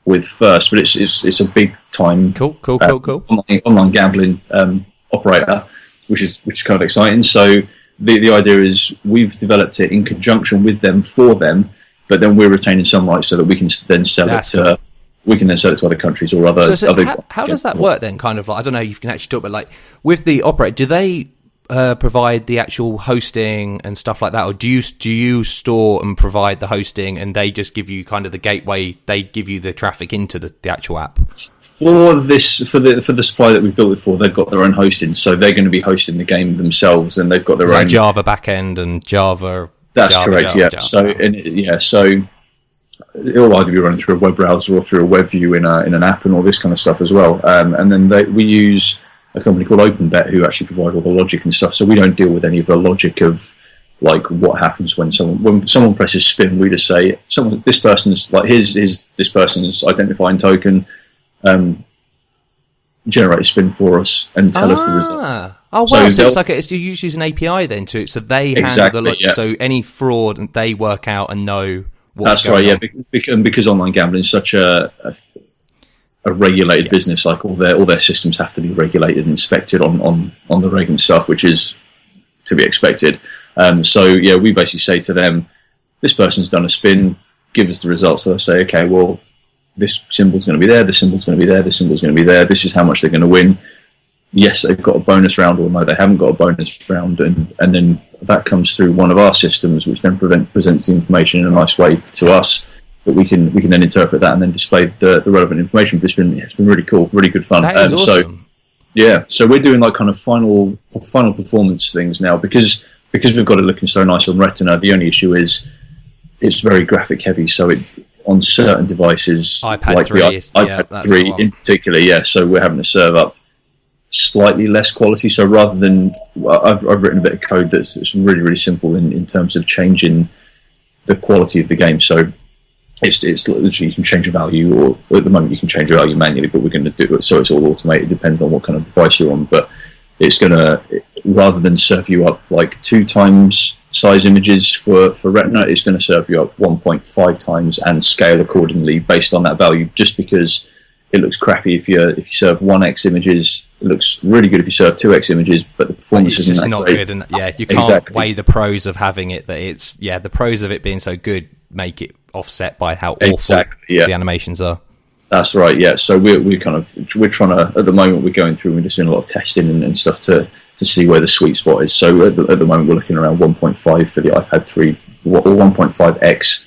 with first, but it's a big time. Cool. Online gambling operator. Which is kind of exciting. So the idea is we've developed it in conjunction with them for them, but then we're retaining some rights so that we can then sell it to other countries or other. How does that work then? Kind of like, I don't know. You can actually talk about like with the operator. Do they provide the actual hosting and stuff like that, or do you store and provide the hosting and they just give you kind of the gateway? They give you the traffic into the actual app. For the supply that we've built it for, they've got their own hosting, so they're going to be hosting the game themselves, and they've got their own Java backend and Java. That's correct. Java. So it'll either be running through a web browser or through a web view in an app and all this kind of stuff as well. And then we use a company called OpenBet who actually provide all the logic and stuff. So we don't deal with any of the logic of like what happens when someone presses spin. We just say this person's like this person's identifying token. Generate a spin for us and tell us the result. Oh wow! So it's like you use an API then to it, so they handle the so any fraud and they work out and know what's going on. That's right. Yeah, because online gambling is such a regulated business, like all their systems have to be regulated and inspected on the reg and stuff, which is to be expected. We basically say to them, this person's done a spin, give us the results. So they say, okay, well. this symbol's going to be there, this symbol's going to be there, this symbol's going to be there, this is how much they're going to win. Yes, they've got a bonus round, or no, they haven't got a bonus round, and then that comes through one of our systems, which then presents the information in a nice way to us, that we can then interpret that and then display the relevant information. But it's been really cool, really good fun. That is awesome. So we're doing like kind of final performance things now, because we've got it looking so nice on Retina. The only issue is it's very graphic heavy, so it on certain devices, iPad like 3 iPad 3 in particular, so we're having to serve up slightly less quality. So rather than, I've written a bit of code that's really, really simple in terms of changing the quality of the game. So it's literally, you can change a value, or at the moment you can change a value manually, but we're going to do it so it's all automated depending on what kind of device you're on. But it's going to, rather than serve you up like 2 times size images for Retina, it's going to serve you up 1.5 times and scale accordingly based on that value, just because it looks crappy if you serve 1x images. It looks really good if you serve 2x images, but the performance isn't that not great. Good. And you can't weigh the pros of having it. The pros of it being so good make it offset by how awful the animations are. That's right. Yeah. So we're trying to, at the moment, we're going through and we're just doing a lot of testing and stuff to see where the sweet spot is. So at the moment, we're looking around 1.5 for the iPad 3 or 1.5x.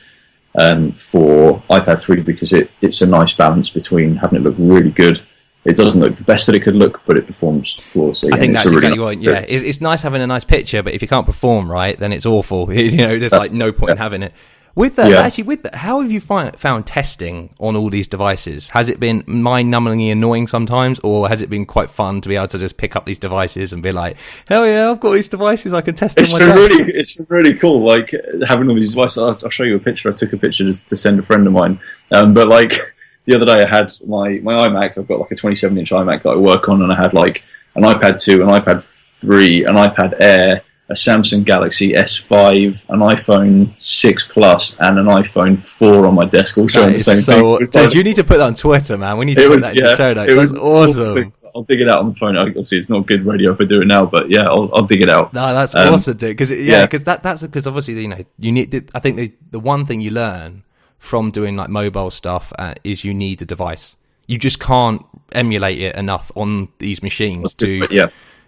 For iPad 3, because it's a nice balance between having it look really good. It doesn't look the best that it could look, but it performs flawlessly. I think that's exactly what. Yeah, it's nice having a nice picture, but if you can't perform right, then it's awful. There's like no point in having it. With that, how have you found testing on all these devices? Has it been mind-numbingly annoying sometimes, or has it been quite fun to be able to just pick up these devices and be like, hell yeah, I've got these devices, I can test them myself? It's really cool, like having all these devices. I'll show you a picture. I took a picture to send a friend of mine. But like the other day, I had my iMac. I've got like a 27-inch iMac that I work on, and I had like an iPad 2, an iPad 3, an iPad Air, a Samsung Galaxy S5, an iPhone 6 Plus, and an iPhone 4 on my desk, all showing the same thing. So you need to put that on Twitter, man. We need to put that in the show notes. That's awesome. I'll dig it out on the phone. Obviously, it's not good radio if I do it now, but yeah, I'll dig it out. No, that's awesome, dude. Because that's because obviously you need. I think the one thing you learn from doing like mobile stuff is you need a device. You just can't emulate it enough on these machines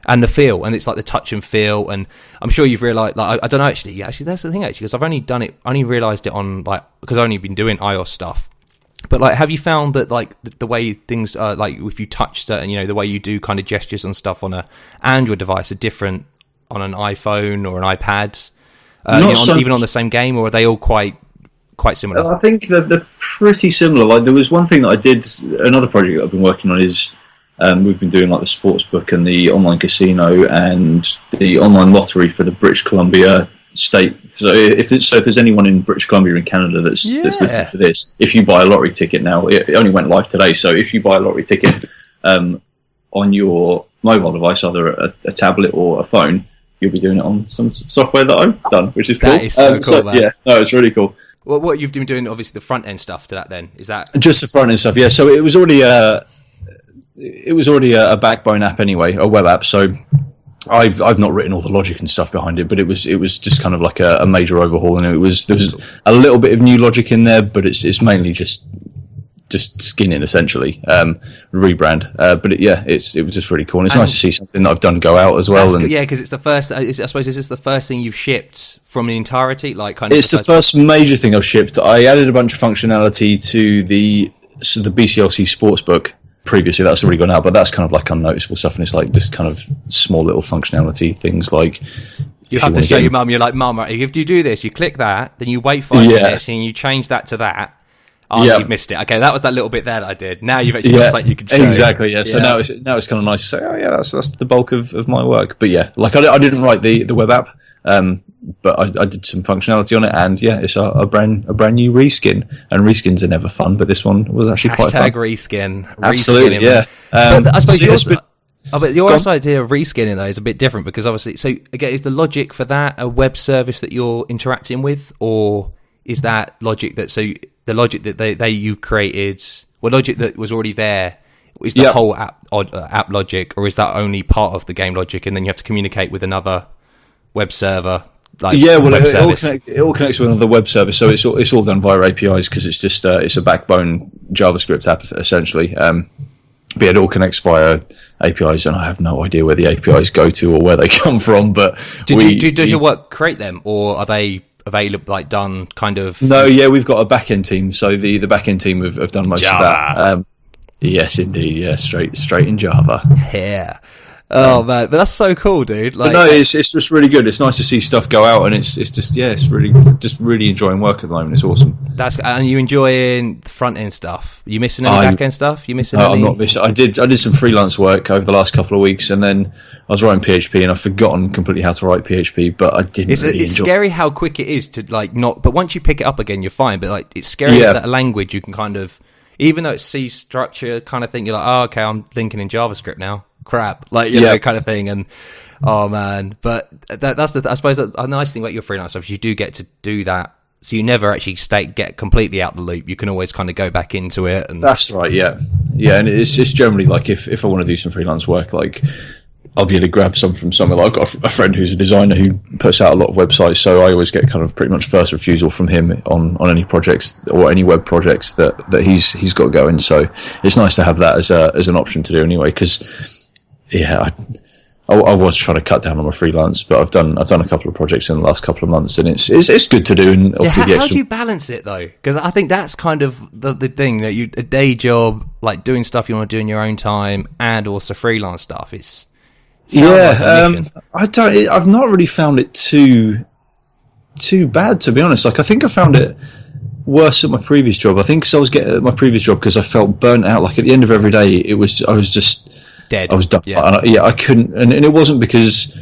and the feel, and it's like the touch and feel, and I'm sure you've realised, like, I don't know, actually that's the thing, actually, because I've only realised it on, like, because I've only been doing iOS stuff, but like, have you found that like the way things are, like if you touch certain, the way you do kind of gestures and stuff on a Android device are different on an iPhone or an iPad, even on the same game, or are they all quite similar? I think they're pretty similar. Like, there was one thing that I did, another project that I've been working on is, we've been doing like the sportsbook and the online casino and the online lottery for the British Columbia state. So if there's anyone in British Columbia in Canada that's listening to this, if you buy a lottery ticket now, it only went live today. So if you buy a lottery ticket on your mobile device, either a tablet or a phone, you'll be doing it on some software that I've done, which is cool. That is so cool, man. Yeah, no, it's really cool. Well, what you've been doing, obviously, the front end stuff to that. Then is that just the front end stuff? Yeah. So it was already a Backbone app anyway, a web app. So I've not written all the logic and stuff behind it, but it was just kind of like a major overhaul, and there was a little bit of new logic in there, but it's mainly just skinning essentially, rebrand. But it was just really cool, and it's nice to see something that I've done go out as well. And because it's the first. I suppose is this the first thing you've shipped from the entirety? Like, kind of. It's the first major thing I've shipped. I added a bunch of functionality to the BCLC Sportsbook. Previously, that's already gone out, but that's kind of like unnoticeable stuff, and it's like just kind of small little functionality things like. You have to show your mum. You're like, Mum, right, if you do this, you click that, then you wait 5 minutes, and you change that to that. Oh, you've missed it. Okay, that was that little bit there that I did. Now you've actually got something you can show. Exactly, yeah. So now it's kind of nice to say, oh yeah, that's the bulk of my work. But yeah, like I didn't write the web app, but I did some functionality on it, and yeah, it's a brand new reskin. And reskins are never fun, but this one was actually quite fun. Reskin. Absolutely, yeah. But I suppose your idea of reskinning though is a bit different, because obviously, so again, is the logic for that a web service that you're interacting with, or is that logic that the logic that you created, well, logic that was already there, is the whole app logic, or is that only part of the game logic, and then you have to communicate with another web server Like it all connects with another web service, so it's all done via APIs because it's just it's a backbone JavaScript app essentially. But it all connects via APIs, and I have no idea where the APIs go to or where they come from. But does your work create them, or are they available, like done kind of? No, yeah, we've got a backend team, so the backend team have done most Java. of that. Yes, indeed, yeah, straight in Java. Yeah. Oh man, but that's so cool, dude. Like, but no, it's just really good. It's nice to see stuff go out, and it's just it's really enjoying work at the moment. It's awesome. And you enjoying the front end stuff? You missing any back end stuff? You missing? I'm not missing. I did some freelance work over the last couple of weeks, and then I was writing PHP, and I've forgotten completely how to write PHP. But I didn't. It's scary how quick it is to like not. But once you pick it up again, you're fine. But like, it's scary that a language you can kind of, even though it's C structure kind of thing, you're like, oh, okay, I'm thinking in JavaScript now. Crap, like you know, kind of thing. And oh man, but that's I suppose a nice thing about your freelance stuff is you do get to do that, so you never actually get completely out the loop. You can always kind of go back into it. And that's right, yeah, and it's generally like if I want to do some freelance work, like I'll be able to grab some from somewhere. Like I've got a friend who's a designer who puts out a lot of websites, so I always get kind of pretty much first refusal from him on any projects or any web projects that he's got going. So it's nice to have that as an option to do anyway, because yeah, I was trying to cut down on my freelance, but I've done a couple of projects in the last couple of months, and it's good to do. And obviously how do you balance it though? Because I think that's kind of the thing, that a day job, like doing stuff you want to do in your own time, and also freelance stuff. I've not really found it too bad, to be honest. Like I think I found it worse at my previous job. I think because I was getting at my previous job because I felt burnt out. Like at the end of every day, I was just dead. I was done. Yeah, I couldn't, and it wasn't because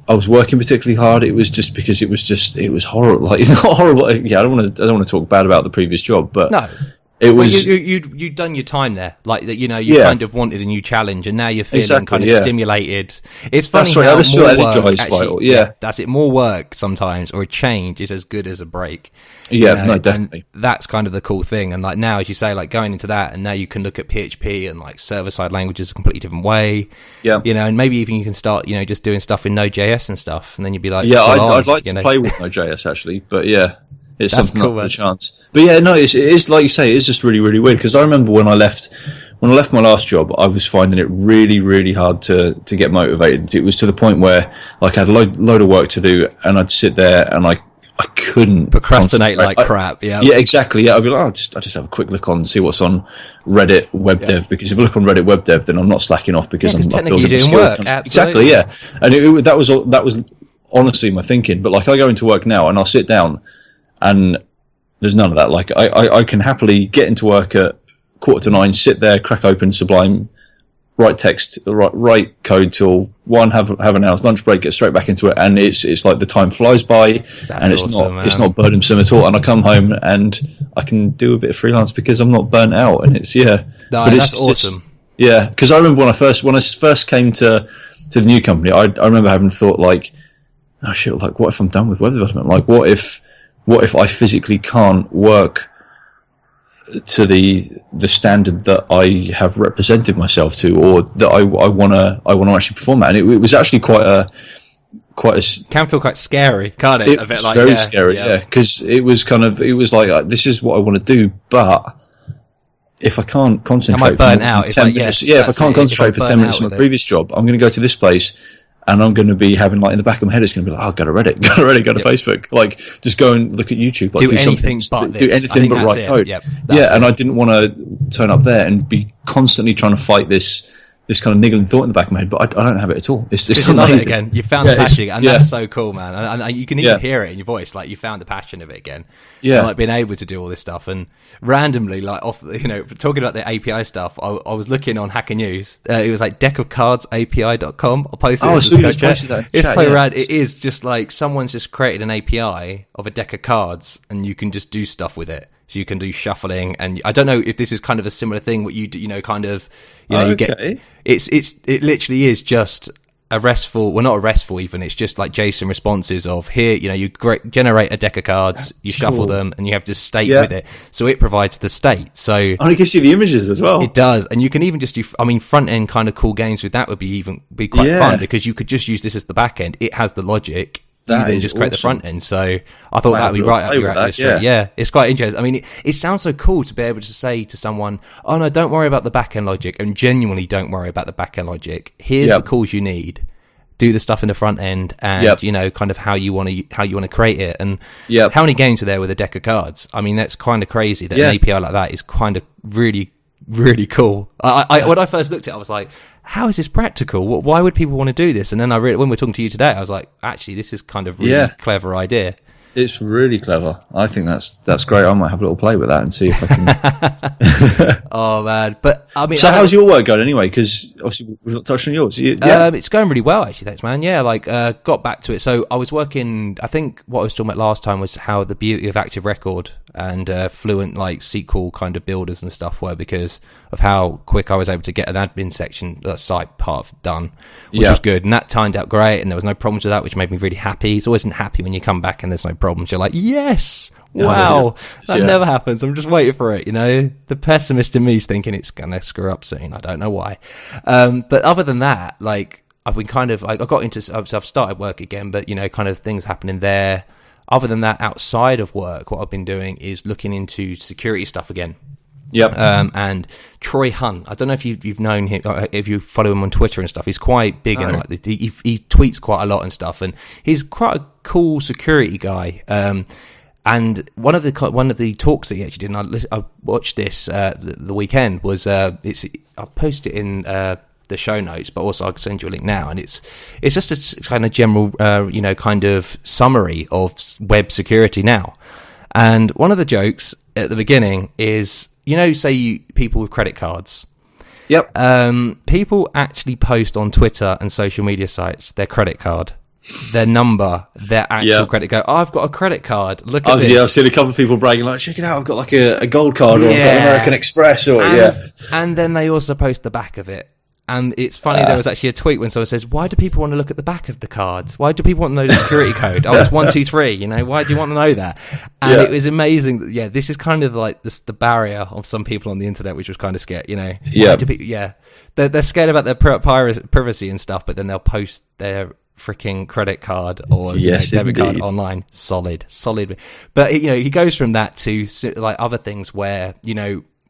I was working particularly hard. It was just because it was horrible. Like it's not horrible. Yeah, I don't want to talk bad about the previous job, but no. It was. Well, you'd done your time there, like that. You know, you kind of wanted a new challenge, and now you're feeling kind of stimulated. It's funny how I feel energized actually, yeah, that's it. More work sometimes, or a change, is as good as a break. Yeah, you know? No, definitely. And that's kind of the cool thing. And like now, as you say, like going into that, and now you can look at PHP and like server-side languages a completely different way. Yeah, you know, and maybe even you can start, you know, just doing stuff in Node.js and stuff, and then you'd be like, yeah, I'd like to play with Node.js actually, but yeah. It's that's something cool, not a chance. But yeah, no, it is like you say, it's just really, really weird. Because I remember when I left my last job, I was finding it really, really hard to get motivated. It was to the point where like I had a load of work to do, and I'd sit there and I couldn't procrastinate like crap. Yeah, exactly. Yeah, I'd be like, I just have a quick look on, see what's on Reddit web dev, because if I look on Reddit web dev, then I'm not slacking off because I'm technically building doing skills. work. Exactly, yeah. And that was honestly my thinking. But like I go into work now and I'll sit down and there's none of that. Like I can happily get into work at 9:15, sit there, crack open Sublime, write text, write code till 1, have an hour's lunch break, get straight back into it, and it's like the time flies by, and it's not burdensome at all. And I come home and I can do a bit of freelance because I'm not burnt out, and it's that's awesome. Because I remember when I first came to the new company, I remember having thought like, oh shit, like what if I'm done with web development? Like what if I physically can't work to the standard that I have represented myself to, or that I want to actually perform at? And it was actually quite a can feel quite scary, can't it? It was very scary, because it was like this is what I want to do, but if I can't concentrate for 10 minutes, if I can't concentrate for 10 minutes in my previous job, I'm going to go to this place. And I'm going to be having, like, in the back of my head, it's going to be like, oh, go to Reddit, go to Facebook. Like, just go and look at YouTube. Like, do anything but this. Do anything but write code. And I didn't want to turn up there and be constantly trying to fight this kind of niggling thought in the back of my head, but I don't have it at all. It's you love it again. You found the passion, and that's so cool, man. And you can even hear it in your voice, like you found the passion of it again. Yeah, and, like being able to do all this stuff, and randomly, like off, talking about the API stuff. I was looking on Hacker News. It was like deckofcardsapi.com. I'll post it. It's so rad. It is just like someone's just created an API of a deck of cards, and you can just do stuff with it. So you can do shuffling, and I don't know if this is kind of a similar thing. What you do, you get. It literally is just a RESTful. Well, not a RESTful even. It's just like JSON responses of here. You generate a deck of cards, you shuffle them, and you have to state with it. So it provides the state. So and it gives you the images as well. It does, and you can even just do. I mean, front end kind of cool games with that would be quite fun, because you could just use this as the back end. It has the logic. then just create the front end. So I thought that would be right up your alley. Yeah, it's quite interesting. I mean, it sounds so cool to be able to say to someone, "Oh no, don't worry about the back end logic," and genuinely don't worry about the back end logic. Here's the calls you need. Do the stuff in the front end, and kind of how you want to create it, and how many games are there with a deck of cards? I mean, that's kind of crazy. That an API like that is kind of really, really cool. I when I first looked at it, I was like, how is this practical? Why would people want to do this? And then when we're talking to you today, I was like, actually, this is kind of really clever idea. It's really clever. I think that's great. I might have a little play with that and see if I can. Oh man! But I mean, so how's your work going anyway? Because obviously we've not touched on yours. It's going really well actually. Thanks, man. Yeah, got back to it. So I was working. I think what I was talking about last time was how the beauty of Active Record and fluent SQL kind of builders and stuff were because of how quick I was able to get an admin section site part done, which was good, and that timed out great, and there was no problems with that, which made me really happy. It's always happy when you come back and there's no problems. You're like, yes, wow, that never happens. I'm just waiting for it. The pessimist in me is thinking it's gonna screw up soon. I don't know why, but other than that, I've been kind of I got into. So I've started work again, but kind of things happening there. Other than that, outside of work, what I've been doing is looking into security stuff again. Yep. And Troy Hunt, I don't know if you've known him, if you follow him on Twitter and stuff. He's quite big and he tweets quite a lot and stuff, and he's quite a cool security guy. And one of the talks that he actually did, and I watched this the weekend, was I'll post it in the show notes, but also I'll send you a link now, and it's just a kind of general kind of summary of web security now. And one of the jokes at the beginning is, people with credit cards. Yep. People actually post on Twitter and social media sites their credit card, their number, their actual credit card. Oh, I've got a credit card. Look at this. Yeah, I've seen a couple of people bragging check it out, I've got a gold card, or I've got American Express, or And then they also post the back of it. And it's funny, there was actually a tweet when someone says, why do people want to look at the back of the card? Why do people want to know the security code? Oh, it's 123, why do you want to know that? And it was amazing that, this is kind of like the barrier of some people on the internet, which was kind of scary, They're scared about their privacy and stuff, but then they'll post their freaking credit card or debit card online. Solid. But, he goes from that to other things where,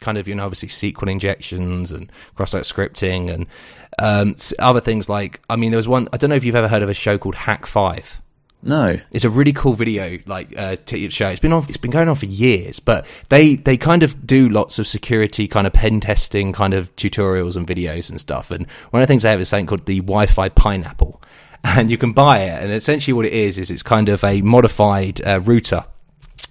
obviously SQL injections and cross-site scripting and other things there was one, I don't know if you've ever heard of a show called Hack 5. No. It's a really cool video show. It's been going on for years, but they kind of do lots of security kind of pen testing kind of tutorials and videos and stuff. And one of the things they have is something called the Wi-Fi Pineapple, and you can buy it. And essentially what it is it's kind of a modified router.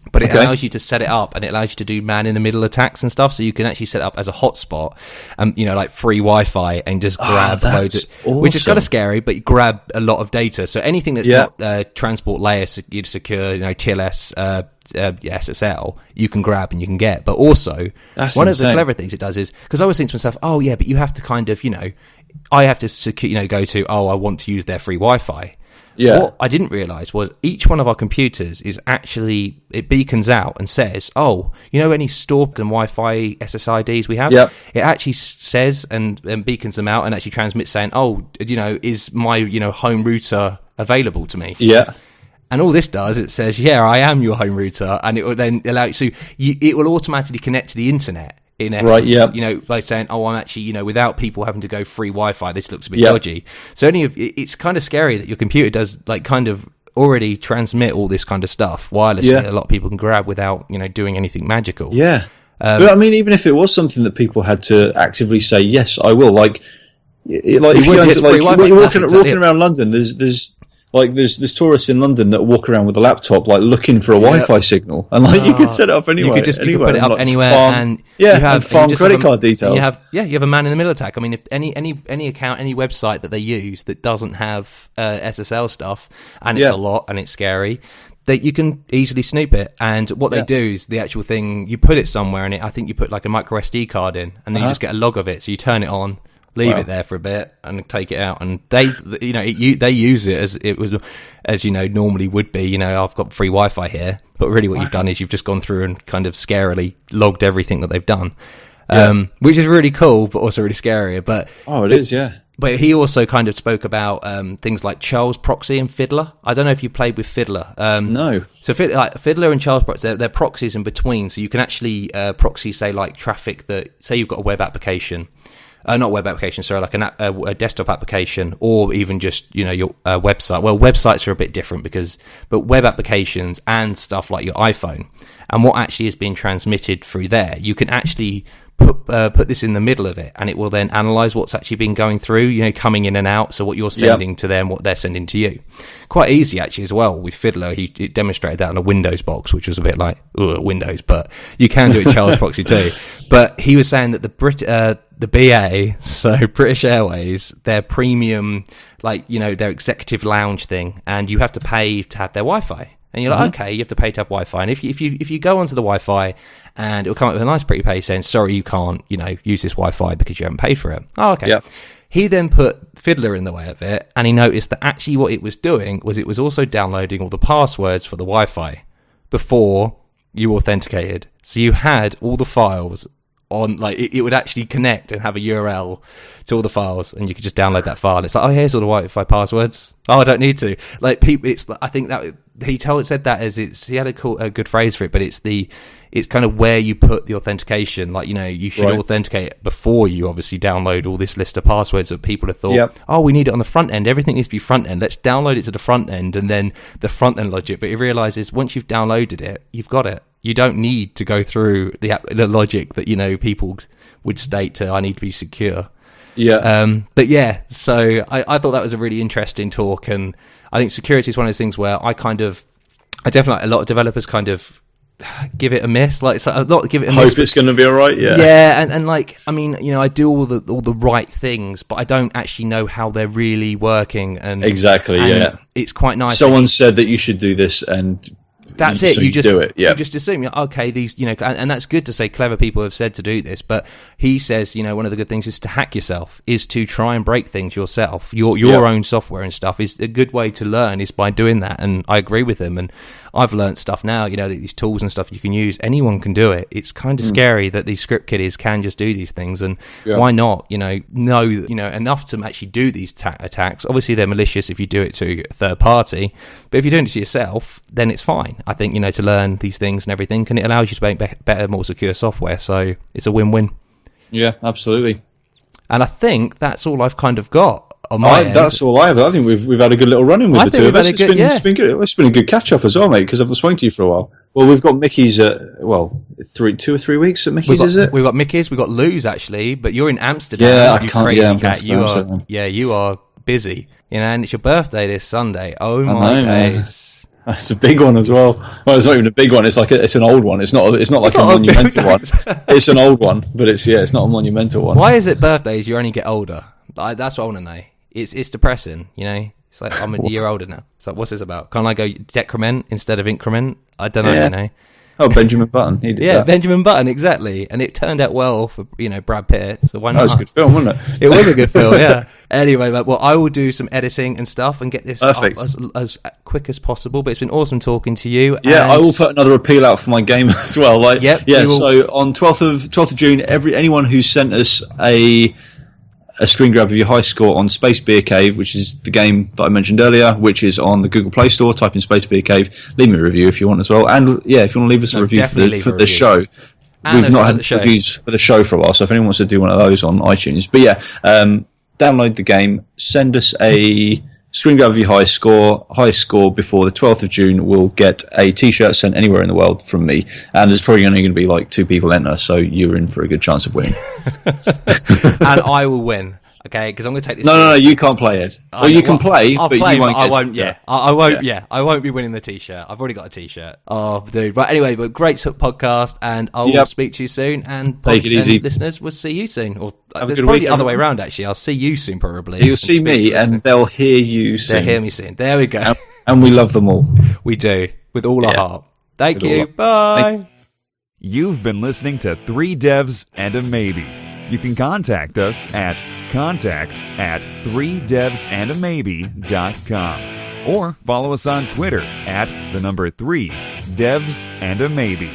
But it allows you to set it up, and it allows you to do man-in-the-middle attacks and stuff. So you can actually set it up as a hotspot, free Wi-Fi, and just grab loads, which is kind of scary. But you grab a lot of data. So anything that's not transport layer secure, TLS, SSL, you can grab and you can get. But also, one of the clever things it does is, because I always think to myself, oh yeah, but you have to kind of, I have to secure, go to, I want to use their free Wi-Fi. Yeah. What I didn't realise was each one of our computers is actually, it beacons out and says, any stored and Wi-Fi SSIDs we have? Yep. It actually says and beacons them out and actually transmits saying, is my, home router available to me? Yeah. And all this does, it says, I am your home router. And it will then allow you, so it will automatically connect to the internet. In essence, by saying, I'm actually, without people having to go free Wi-Fi, this looks a bit dodgy. So it's kind of scary that your computer does kind of already transmit all this kind of stuff wirelessly. Yeah. A lot of people can grab without, doing anything magical. Yeah. But I mean, even if it was something that people had to actively say, yes, I will, you're walking around London, there's tourists in London that walk around with a laptop looking for a Wi-Fi signal, and you could set it up anywhere. You could put it up anywhere, and farm credit card details. You have a man-in-the-middle attack. I mean, if any account, any website that they use that doesn't have SSL stuff, and it's a lot and it's scary, that you can easily snoop it. And what they do is the actual thing, you put it somewhere, and I think you put a micro SD card in, and then you just get a log of it. So you turn it on, leave it there for a bit, and take it out, and they use it as normally would be. I've got free Wi-Fi here, but really what you've done is you've just gone through and kind of scarily logged everything that they've done, which is really cool, but also really scary. But it is. But he also kind of spoke about things like Charles Proxy and Fiddler. I don't know if you played with Fiddler. No. So Fiddler and Charles Proxy, they're proxies in between. So you can actually proxy, say, like traffic that, say you've got a web application. Not web application, sorry, like a desktop application, or even just, your website. Well, websites are a bit different but web applications and stuff like your iPhone, and what actually is being transmitted through there, you can actually put this in the middle of it, and it will then analyze what's actually been going through, coming in and out. So what you're sending to them, what they're sending to you. Quite easy actually as well with Fiddler. He demonstrated that on a Windows box, which was a bit like Windows, but you can do it Charles Proxy too. But he was saying that the BA, so British Airways, their premium, their executive lounge thing, and you have to pay to have their Wi-Fi. And you're like, okay, you have to pay to have Wi-Fi. And if you go onto the Wi-Fi, and it'll come up with a nice pretty page saying, sorry, you can't, use this Wi-Fi because you haven't paid for it. Oh, okay. Yep. He then put Fiddler in the way of it, and he noticed that actually what it was doing was it was also downloading all the passwords for the Wi-Fi before you authenticated. So you had all the files on, it would actually connect and have a URL to all the files, and you could just download that file. And it's like, oh, here's all the Wi-Fi passwords. Oh, I don't need to. People, I think that he said that as he had a good phrase for it, but it's kind of where you put the authentication. You should authenticate before you obviously download all this list of passwords that people have thought, oh, we need it on the front end. Everything needs to be front end. Let's download it to the front end and then the front end logic. But he realizes once you've downloaded it, you've got it. You don't need to go through the logic that, people would state to, I need to be secure. Yeah. But yeah, so I thought that was a really interesting talk. And I think security is one of those things where I definitely, a lot of developers kind of give it a miss, give it a miss. Hope it's going to be all right. Yeah. Yeah. And I do all the right things, but I don't actually know how they're really working. And exactly. Yeah. It's quite nice. Someone said that you should do this, and that's it. So you just do it. Yeah. You just assume, okay, these, and that's good to say. Clever people have said to do this, but he says, one of the good things is to hack yourself, is to try and break things yourself. Your own software and stuff is a good way to learn, is by doing that. And I agree with him. And I've learned stuff now. These tools and stuff you can use. Anyone can do it. It's kind of scary that these script kiddies can just do these things. And why not? Know enough to actually do these attacks. Obviously, they're malicious if you do it to a third party, but if you're doing it to yourself, then it's fine. I think, to learn these things and everything, and it allows you to make better, more secure software. So it's a win-win. Yeah, absolutely. And I think that's all I've kind of got on my end. That's all I have. I think we've had a good little run-in with the two of us. It's been good. It's been a good catch-up as well, mate, because I've been spoken to you for a while. Well, we've got Mickey's, 2 or 3 weeks at Mickey's, is it? We've got Mickey's, we've got Lou's, actually, but you're in Amsterdam. Yeah, you I can't. Crazy cat. You are busy. And it's your birthday this Sunday. Oh, my days. That's a big one as well. Well, it's not even a big one. It's it's an old one. It's not like a monumental one. It's an old one, but it's not a monumental one. Why is it birthdays? You only get older. That's what I want to know. It's depressing. It's like I'm a year older now. So what's this about? Can't I go decrement instead of increment? I don't know. Oh, Benjamin Button. He did that. Benjamin Button, exactly. And it turned out well for, Brad Pitt, so why not? That was a good film, wasn't it? It was a good film, yeah. Anyway, I will do some editing and stuff and get this up as quick as possible, but it's been awesome talking to you. Yeah, I will put another appeal out for my game as well. So on 12th of June, anyone who sent us a screen grab of your high score on Space Beer Cave, which is the game that I mentioned earlier, which is on the Google Play Store. Type in Space Beer Cave. Leave me a review if you want as well. And if you want to leave us a review for the show. We've not had reviews for the show for a while, so if anyone wants to do one of those on iTunes. But download the game, send us a screen grab of your high score before the 12th of June will get a t-shirt sent anywhere in the world from me, and there's probably only going to be like 2 people enter, so you're in for a good chance of winning. And I will win, okay, because I'm going to take this. No, you can't play it. Well, you can play, but you won't get I won't. I won't. Yeah, I won't be winning the t-shirt. I've already got a t-shirt. Oh, dude. Right. Anyway, but great podcast, and I will speak to you soon. And take it easy, listeners. We'll see you soon. Or it's probably the other way around. Actually, I'll see you soon. Probably you'll see me, and they'll hear you soon. They'll hear me soon. There we go. And we love them all. We do, with all our heart. Thank you. Bye. You've been listening to 3 Devs and a Maybe. You can contact us at contact@3devsandamaybe.com or follow us on Twitter at 3 Devs and a Maybe.